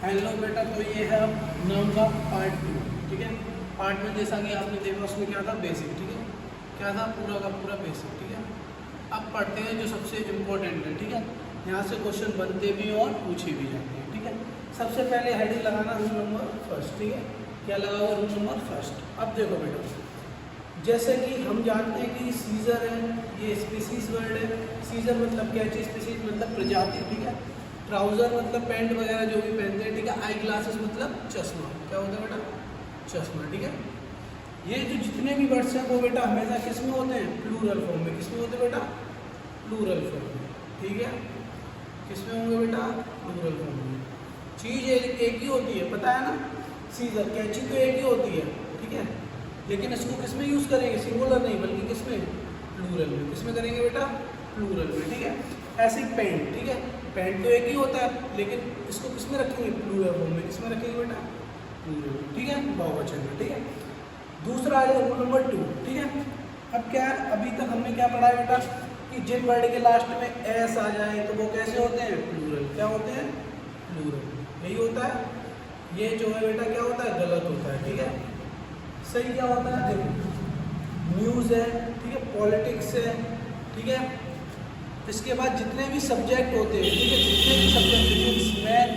Hello बेटा, तो ये है अब नाम का पार्ट 2। ठीक है, पार्ट में जैसा कि आपने देखा उसमें क्या था, बेसिक। ठीक है, क्या था, पूरा का पूरा बेसिक। ठीक है, अब पढ़ते हैं जो सबसे इम्पोर्टेंट है। ठीक है, यहाँ से क्वेश्चन बनते भी और पूछे भी जाते हैं। ठीक है, सबसे पहले हेडिंग लगाना रूल नंबर फर्स्ट। ठीक है, क्या लगा हुआ, रूल नंबर फर्स्ट। अब देखो बेटा, जैसे कि हम जानते हैं कि सीजर है, ये स्पीसीज वर्ड है। सीजर मतलब क्या चीज़, स्पीसीज मतलब प्रजाति। ठीक है, ट्राउज़र मतलब पैंट वगैरह जो भी पहनते हैं। ठीक है, आई ग्लासेस मतलब चश्मा। क्या होता है बेटा, चश्मा। ठीक है, ये जो जितने भी वर्ड्स हैं वो बेटा हमेशा किस में होते हैं, प्लूरल फॉर्म में। किस में होते हैं बेटा, प्लूरल फॉर्म में। ठीक है, किस में होंगे बेटा, प्लूरल फॉर्म में। चीज़ एक ही होती है, पता है ना, सीजर कैंची तो एक ही होती है। ठीक है, लेकिन इसको किस में यूज़ करेंगे, सिंगुलर नहीं बल्कि किस में, प्लूरल में। किस में करेंगे बेटा, प्लूरल में। ठीक है, ऐसे पेंट। ठीक है, पेंट तो एक ही होता है लेकिन इसको किस में रखेंगे, प्लूरल फॉर्म में। किस में रखेंगे बेटा, प्लूरल। ठीक है, बहुवचन में। ठीक है, दूसरा आ जाए रूल नंबर 2। ठीक है, अब क्या है, अभी तक हमने क्या पढ़ा है बेटा कि जिन वर्ड के लास्ट में एस आ जाए तो वो कैसे होते हैं, प्लूरल। क्या होते हैं, प्लूरल। यही होता है, ये जो है बेटा क्या होता है, गलत होता है। ठीक है, सही क्या होता है, देखो न्यूज़ है। ठीक है, पॉलिटिक्स है। ठीक है, इसके बाद जितने भी सब्जेक्ट होते हैं। ठीक है, जितने भी सब्जेक्ट, फिजिक्स, मैथ,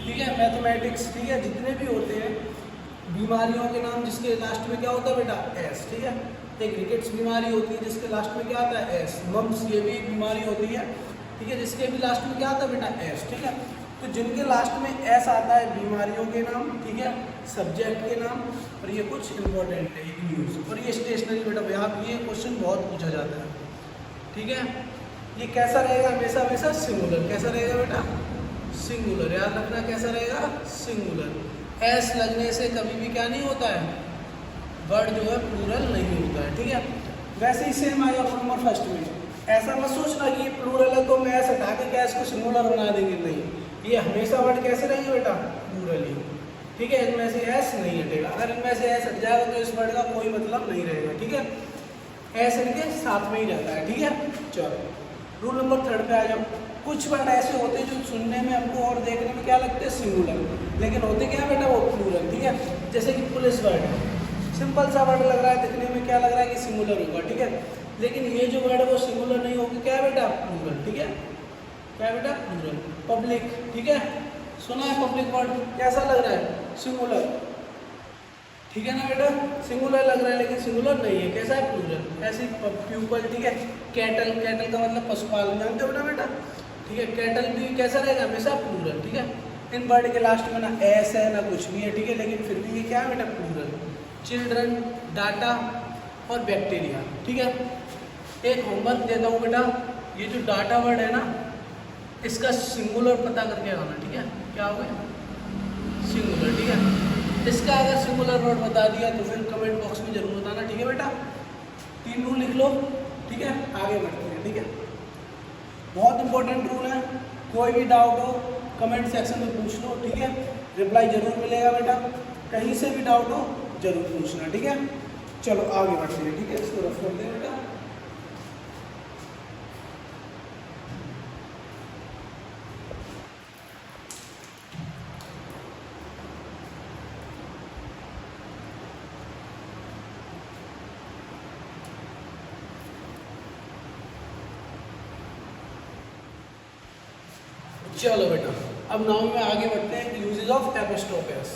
ठीक है, मैथमेटिक्स, ठीक है, जितने भी होते हैं, बीमारियों के नाम जिसके लास्ट में क्या होता है बेटा, एस। ठीक है, एक रिकेट्स बीमारी होती है जिसके लास्ट में क्या आता है, एस। मम्स ये भी बीमारी होती है। ठीक है, जिसके भी लास्ट में क्या आता है बेटा, एस। ठीक है, तो जिनके लास्ट में एस आता है बीमारियों के नाम, ठीक है, सब्जेक्ट के नाम, और ये कुछ इंपॉर्टेंट है, न्यूज़ और ये स्टेशनरी बेटा। यहाँ ये क्वेश्चन बहुत पूछा जाता है। ठीक है, ये कैसा रहेगा, हमेशा हमेशा सिंगुलर। कैसा रहेगा बेटा, सिंगुलर। याद रखना कैसा रहेगा, सिंगुलर। एस लगने से कभी भी क्या नहीं होता है, वर्ड जो है प्लूरल नहीं होता है। ठीक है, वैसे ही सेम आएगा रूल नंबर फर्स्ट में। ऐसा मत सोचना कि ये प्लूरल है तो मैं एस हटा के क्या इसको सिंगुलर बना देंगे, नहीं। ये हमेशा वर्ड कैसे रहेंगे बेटा, प्लूरल ही। ठीक है, इनमें से एस नहीं हटेगा। अगर इनमें से एस हट जाएगा तो इस वर्ड का कोई मतलब नहीं रहेगा। ठीक है, एस इनके साथ में ही रहता है। ठीक है, चलो रूल नंबर 3 पे आ जाओ। कुछ वर्ड ऐसे होते हैं जो सुनने में हमको और देखने में क्या लगते हैं, सिंगुलर, लेकिन होते क्या है बेटा, वो प्लूरल। ठीक है, जैसे कि पुलिस वर्ड है, सिंपल सा वर्ड लग रहा है, दिखने में क्या लग रहा है कि सिंगुलर होगा। ठीक है, लेकिन ये जो वर्ड है वो सिंगुलर नहीं होगा, क्या है बेटा, प्लूरल। ठीक है, क्या है बेटा, प्लूरल। पब्लिक, ठीक है, सुना है पब्लिक वर्ड, कैसा लग रहा है, सिंगुलर। ठीक है ना बेटा, सिंगुलर लग रहा है लेकिन सिंगुलर नहीं है, कैसा है, प्लूरल। ऐसे प्यूपल। ठीक है, कैटल, कैटल का मतलब पशुपालन, जानते हो बेटा। ठीक है, कैटल भी कैसा रहेगा, हमेशा प्लूरल। ठीक है, इन वर्ड के लास्ट में ना एस है ना कुछ भी है। ठीक है, लेकिन फिर भी ये क्या है बेटा, प्लूरल। चिल्ड्रन, डाटा और बैक्टीरिया। ठीक है, एक होमवर्क देता हूँ बेटा, ये जो डाटा वर्ड है ना, इसका सिंगुलर पता करके आना। ठीक है, क्या हो गया, सिंगुलर। ठीक है, इसका अगर सिंगुलर वर्ड बता दिया तो फिर कमेंट बॉक्स में जरूर बताना। ठीक है बेटा, 3 रूल लिख लो। ठीक है, आगे बढ़ते हैं। ठीक है, बहुत इंपॉर्टेंट रूल है, कोई भी डाउट हो कमेंट सेक्शन में पूछ लो। ठीक है, रिप्लाई जरूर मिलेगा बेटा, कहीं से भी डाउट हो जरूर पूछना। ठीक है, चलो आगे बढ़ते हैं। ठीक है, इसको रफ करते हैं बेटा। चलो बेटा, अब नाउन में आगे बढ़ते हैं। यूजेज ऑफ एपोस्ट्रोफ एस,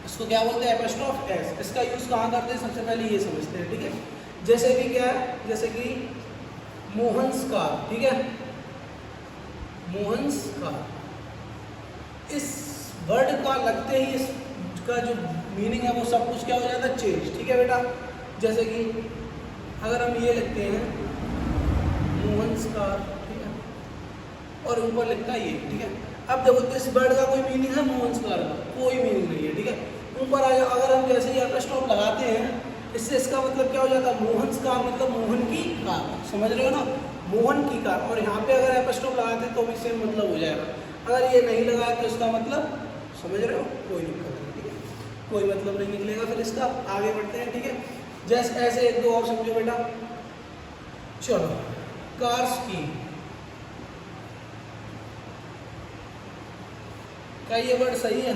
इसको क्या बोलते हैं, एपोस्ट्रोफ एस। इसका यूज कहाँ करते हैं, सबसे पहले ये समझते हैं। ठीक है, जैसे कि क्या है, जैसे कि मोहन्स कार। ठीक है, मोहन्स कार, इस वर्ड का लगते ही इसका जो मीनिंग है वो सब कुछ क्या हो जाता है, चेंज। ठीक है बेटा, जैसे कि अगर हम ये लिखते हैं मोहन्स कार, और ऊपर लिखता है ये। ठीक है, अब देखो इस वर्ड का कोई मीनिंग है, मोहन्स कार का कोई मीनिंग नहीं है। ठीक है, ऊपर आ जाओ, अगर हम जैसे ही एपोस्ट्रोफ लगाते हैं इससे इसका मतलब क्या हो जाता है, मोहन्स कार मतलब मोहन की कार। समझ रहे हो ना, मोहन की कार। और यहाँ पे अगर एपोस्ट्रोफ लगाते हैं तो भी सेम मतलब हो जाएगा। अगर ये नहीं लगाए तो इसका मतलब, समझ रहे हो, कोई दिक्कत नहीं। ठीक है, कोई मतलब नहीं निकलेगा फिर इसका। आगे बढ़ते हैं। ठीक है, जैसे ऐसे 1-2 और समझो बेटा। चलो, कार्स की, क्या ये वर्ड सही है?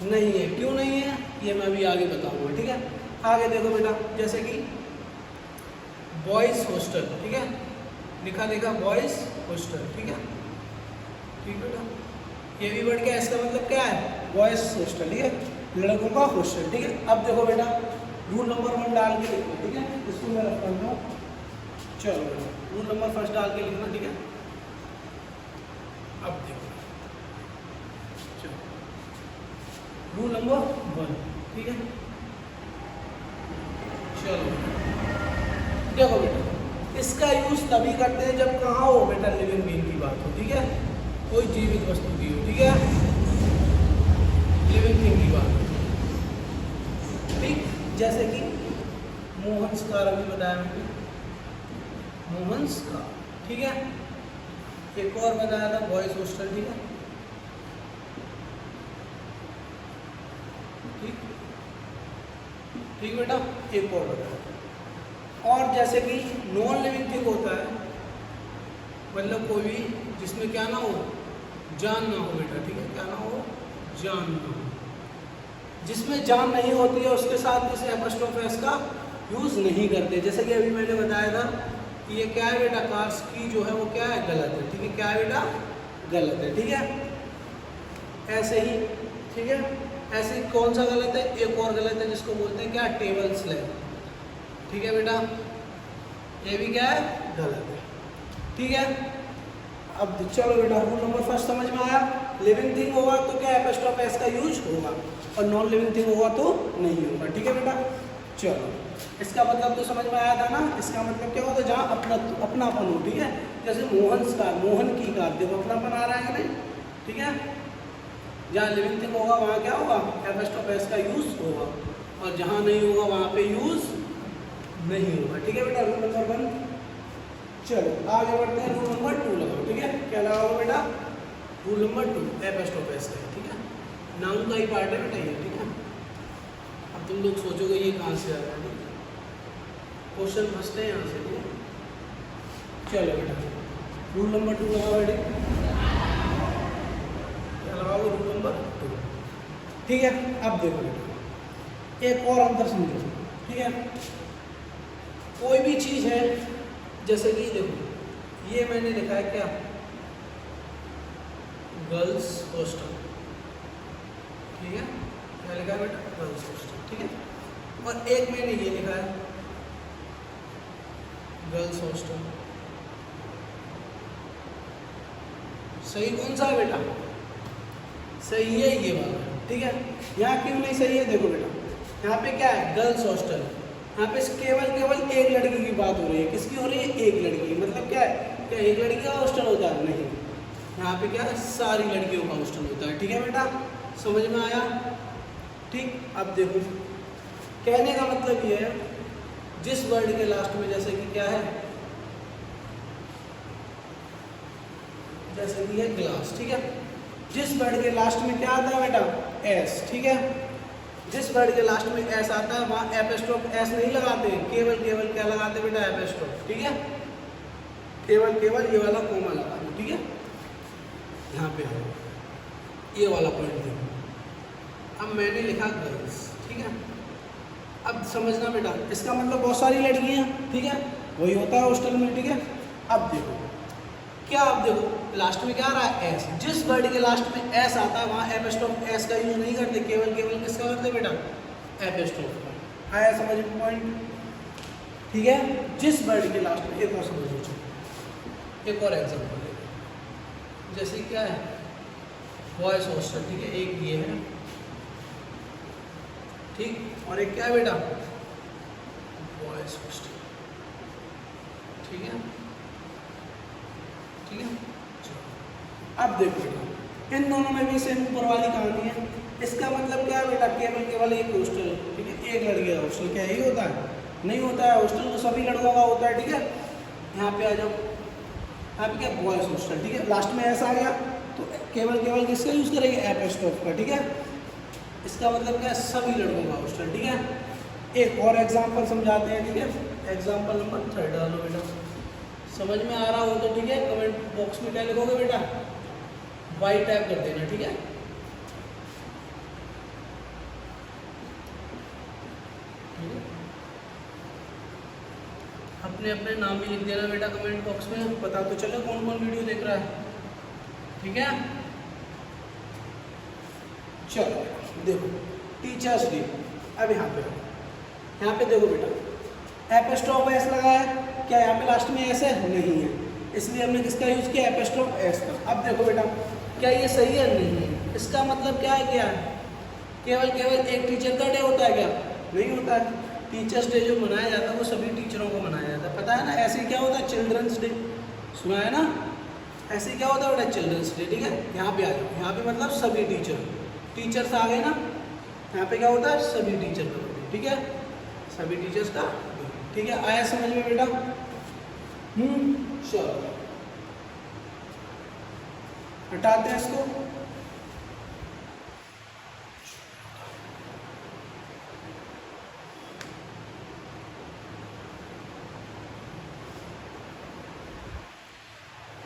नहीं है। क्यों नहीं है ये मैं अभी आगे बताऊंगा, ठीक है। आगे देखो बेटा, जैसे कि बॉयज़ हॉस्टल, ठीक है, लिखा देखा बॉयज़ हॉस्टल, ठीक है, ठीक बेटा। ये भी वर्ड क्या है, इसका मतलब क्या है, बॉयज़ हॉस्टल, ठीक है, लड़कों का हॉस्टल, ठीक है। अब देखो बेटा, रूल नंबर 1 डाल के लिखो, ठीक है, इसको मैं रख करता हूँ। चलो बेटा, रूल नंबर फर्स्ट डाल के लिखना, ठीक है। अब देखो, चलो रूल नंबर 1, ठीक है। चलो देखो बेटा, इसका यूज तभी करते हैं जब कहाँ हो बेटा, लिविंग बीइंग की बात हो, ठीक है, कोई जीवित वस्तु की हो, ठीक है, लिविंग थिंग की बात हो, ठीक। जैसे कि मोहनस्कार अभी बताया मैंने, मोहनस्कार, ठीक है। एक और बताया था बॉयज हॉस्टल, ठीक है, ठीक ठीक बेटा, एक और बताया। और जैसे कि नॉन लिविंग थिंग होता है, मतलब कोई भी जिसमें क्या ना हो, जान ना हो बेटा, ठीक है, क्या ना हो, जान ना हो। जिसमें जान नहीं होती है उसके साथ इस एपोस्ट्रोफ एस का यूज़ नहीं करते। जैसे कि अभी मैंने बताया था कि ये क्या है बेटा, कार्स की जो है वो क्या है, गलत है, ठीक है, क्या है बेटा, गलत है, ठीक है। ऐसे ही, ठीक है, ऐसे ही कौन सा गलत है, एक और गलत है जिसको बोलते हैं क्या, टेबल स्लैब, ठीक है बेटा, ये भी क्या है, गलत है, ठीक है। अब चलो बेटा, रूल नंबर फर्स्ट समझ में आया। लिविंग थिंग होगा तो क्या एपोस्ट्रोफ एस का यूज होगा, और नॉन लिविंग थिंग होगा तो नहीं होगा, ठीक है बेटा। चलो, इसका मतलब तो समझ में आया था ना। इसका मतलब क्या होता है, जहाँ अपनापन हो, ठीक है। जैसे मोहनस्कार, मोहन की कार, देखो अपनापन आ रहा है नहीं, ठीक है। जहाँ लिविंग थिंग होगा वहाँ क्या होगा, एपोस्ट्रोफ एस का यूज होगा, और जहाँ नहीं होगा वहाँ पे यूज नहीं होगा, ठीक है बेटा। Rule number 1। चलो आगे बढ़ते हैं, रूल नंबर 2 लगाओ, ठीक है। क्या लगाओ बेटा, रूल नंबर 2 एपोस्ट्रोफ एस का, ठीक है, नाउन का ही पार्ट है बेटा ये, ठीक है। अब तुम लोग सोचोगे ये कहाँ से आ रहा है, क्वेश्चन फंसते हैं यहाँ से, ठीक है। चलो बेटा, रूल नंबर 2 लगाओ बेटे, क्या लगाओ, रूल नंबर 2, ठीक है। अब देखो बेटा, एक और अंतर समझो, ठीक है। कोई भी चीज़ है, जैसे कि देखो ये मैंने लिखा है क्या, गर्ल्स हॉस्टल, ठीक है, क्या लिखा है बेटा, गर्ल्स हॉस्टल, ठीक है। और एक मैंने ये लिखा है गर्ल्स हॉस्टल, सही कौन सा है बेटा, सही है ये वाला, ठीक है। यहाँ क्यों नहीं सही है, देखो बेटा, यहाँ पे क्या है, गर्ल्स हॉस्टल, यहाँ पे केवल एक लड़की की बात हो रही है। किसकी हो रही है, एक लड़की, मतलब क्या है, क्या एक लड़की का हॉस्टल होता है, नहीं, यहाँ पे क्या है, सारी लड़कियों का हॉस्टल होता है, ठीक है बेटा, समझ में आया, ठीक। अब देखो, कहने का मतलब ये है, जिस वर्ड के लास्ट में, जैसे कि क्या है, जैसे कि है ग्लास, ठीक है, जिस वर्ड के लास्ट में क्या आता है बेटा, एस, ठीक है। जिस वर्ड के लास्ट में एस आता है वहाँ एपोस्ट्रोफ एस नहीं लगाते, केवल क्या लगाते बेटा, एपोस्ट्रोफ, ठीक है। केवल ये वाला कोमा लगा दो, ठीक है। यहाँ पे है ये वाला पॉइंट देखो। अब मैंने लिखा गर्ल्स, ठीक है। अब समझना बेटा, इसका मतलब बहुत सारी लड़कियाँ, ठीक है, वही होता है हॉस्टल में, ठीक है। अब देखो क्या, अब देखो लास्ट में क्या आ रहा है, एस। जिस वर्ड के लास्ट में एस आता है वहाँ एपोस्ट्रोफ एस का यूज नहीं करते, केवल किसका करते बेटा, एपोस्ट्रोफ का। आया समझ में पॉइंट, ठीक है। जिस वर्ड के लास्ट में, एक और समझ, एक और एग्जांपल ले, जैसे क्या है, बॉयज हॉस्टल, ठीक है, एक ये है, ठीक, और एक क्या है बेटा, बॉयज हॉस्टल, ठीक है, ठीक है। अब देखो बेटा, इन दोनों में भी सेम ऊपर वाली कहानी है। इसका मतलब क्या है बेटा, केवल एक हॉस्टल, ठीक है, एक लड़के का हॉस्टल, क्या यही होता है, नहीं होता है, हॉस्टल तो सभी लड़कों का होता है, ठीक है। यहाँ पे आ जाओ, यहाँ पे क्या, बॉयज हॉस्टल, ठीक है, लास्ट में ऐसा आ गया तो केवल किसका यूज़ करेंगे, एपोस्ट्रोफ का, ठीक है। इसका मतलब क्या है, सभी लड़कों का हॉस्टल, ठीक है। एक और एग्जाम्पल समझाते हैं, ठीक है। एग्जाम्पल नंबर 3 डालो बेटा, समझ में आ रहा हो तो ठीक है, कमेंट बॉक्स में क्या लिखोगे बेटा, वाई टाइप कर देना, ठीक है। अपने अपने नाम भी लिख देना बेटा कमेंट बॉक्स में, पता तो चलो कौन कौन वीडियो देख रहा है, ठीक है। चलो देखो टीचर्स डे, अब यहाँ पे देखो बेटा एपोस्ट्रोफ एस लगा है, क्या यहाँ पे लास्ट में एस है? नहीं है, इसलिए हमने किसका यूज किया? एपोस्ट्रोफ एस का। अब देखो बेटा क्या ये सही है? नहीं है। इसका मतलब क्या है? क्या है? केवल एक टीचर का डे होता है क्या? नहीं होता है। टीचर्स डे जो मनाया जाता है वो सभी टीचरों को मनाया जाता है, पता है ना। ऐसे क्या होता है? चिल्ड्रंस डे सुना है ना, ऐसे क्या होता है बेटा? चिल्ड्रंस डे, ठीक है। यहाँ पे आ जाओ, यहाँ पे मतलब सभी टीचर्स आ गए ना, यहाँ पे क्या होता है? सभी टीचर का, ठीक है, सभी टीचर्स का, ठीक है। आया समझ में बेटा? चलो हटाते हैं इसको।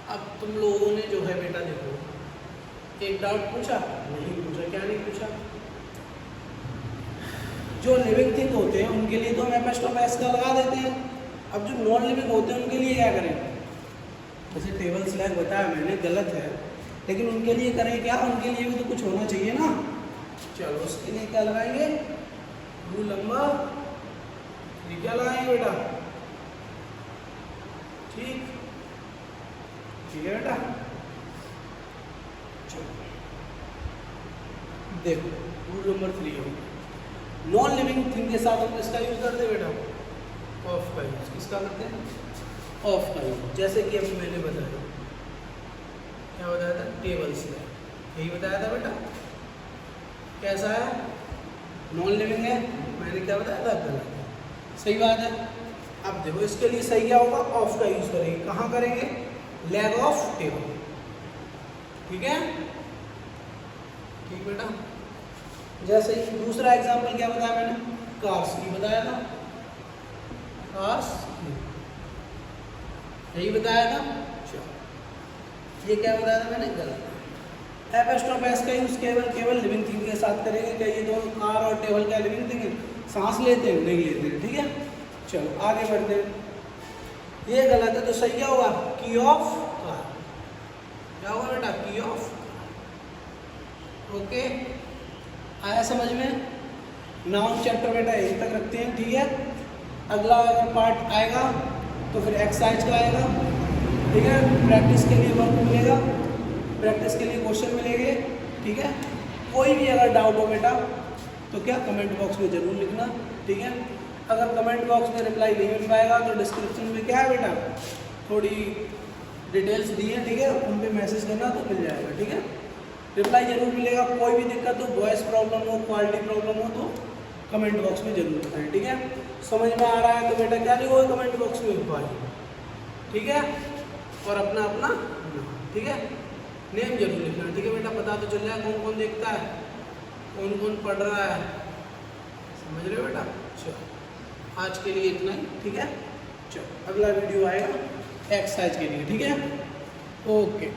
अब तुम लोगों ने जो है बेटा देखो, एक डाउट पूछा? नहीं पूछा। क्या नहीं पूछा? जो लिविंग थिंग होते हैं उनके लिए तो हम एपोस्ट्रोफ एस का लगा देते हैं। अब जो नॉन लिविंग होते हैं उनके लिए क्या करें? जैसे टेबल स्लैग बताया मैंने, गलत है, लेकिन उनके लिए करें क्या? उनके लिए भी तो कुछ होना चाहिए ना। चलो उसके लिए क्या लगाएंगे? रूल नंबर 3 क्या लगाएंगे बेटा? ठीक है बेटा। चलो देखो रूल नंबर 3 हो, नॉन लिविंग थिंग के साथ हम किसका यूज करते हैं बेटा? ऑफ का यूज। किसका करते हैं? ऑफ का यूज। जैसे कि अभी मैंने बताया, क्या बताया था? टेबल स्लैग, यही बताया था बेटा। कैसा है? नॉन लिविंग है, मैंने क्या बताया था? गलत है, सही बात है। अब देखो इसके लिए सही क्या होगा? ऑफ का यूज करेंगे। कहाँ करेंगे? लैग ऑफ टेबल, ठीक है, ठीक बेटा। जैसे ही दूसरा एग्जाम्पल क्या बताया मैंने? कार्स की बताया था, कार्स यही बताया था। ये क्या बताया था मैंने? गलत। एपोस्ट्रोफ एस का यूज केवल लिविंग थिंग के साथ करेंगे। क्या ये दोनों कार और टेबल क्या लिविंग थिंग है? सांस लेते हैं? नहीं लेते हैं, ठीक है। चलो आगे बढ़ते हैं। ये गलत है तो सही क्या होगा? की ऑफ कार। क्या होगा बेटा? की ऑफ। ओके, आया समझ में? नाउन चैप्टर बेटा यहीं तक रखते हैं, ठीक है। अगला अगर पार्ट आएगा तो फिर एक्सरसाइज का आएगा, ठीक है। प्रैक्टिस के लिए वर्क मिलेगा, प्रैक्टिस के लिए क्वेश्चन मिलेंगे, ठीक है। कोई भी अगर डाउट हो बेटा तो क्या कमेंट बॉक्स में ज़रूर लिखना, ठीक है। अगर कमेंट बॉक्स में रिप्लाई नहीं मिल पाएगा तो डिस्क्रिप्शन में क्या है बेटा, थोड़ी डिटेल्स दी है, ठीक है, उन पर मैसेज करना तो मिल जाएगा, ठीक है। रिप्लाई जरूर मिलेगा। कोई भी दिक्कत हो, वॉइस प्रॉब्लम हो, क्वालिटी प्रॉब्लम हो तो कमेंट बॉक्स में जरूर बताएं, ठीक है। समझ में आ रहा है तो बेटा क्या लिखोगे कमेंट बॉक्स में? बाय, ठीक है। और अपना अपना ठीक है नेम जरूर लिखना, ठीक है बेटा। पता तो चल जाए कौन कौन देखता है, कौन कौन पढ़ रहा है, समझ रहे हो बेटा। चलो आज के लिए इतना ही, ठीक है। चलो अगला वीडियो आएगा एक्सरसाइज के लिए, ठीक है। ओके।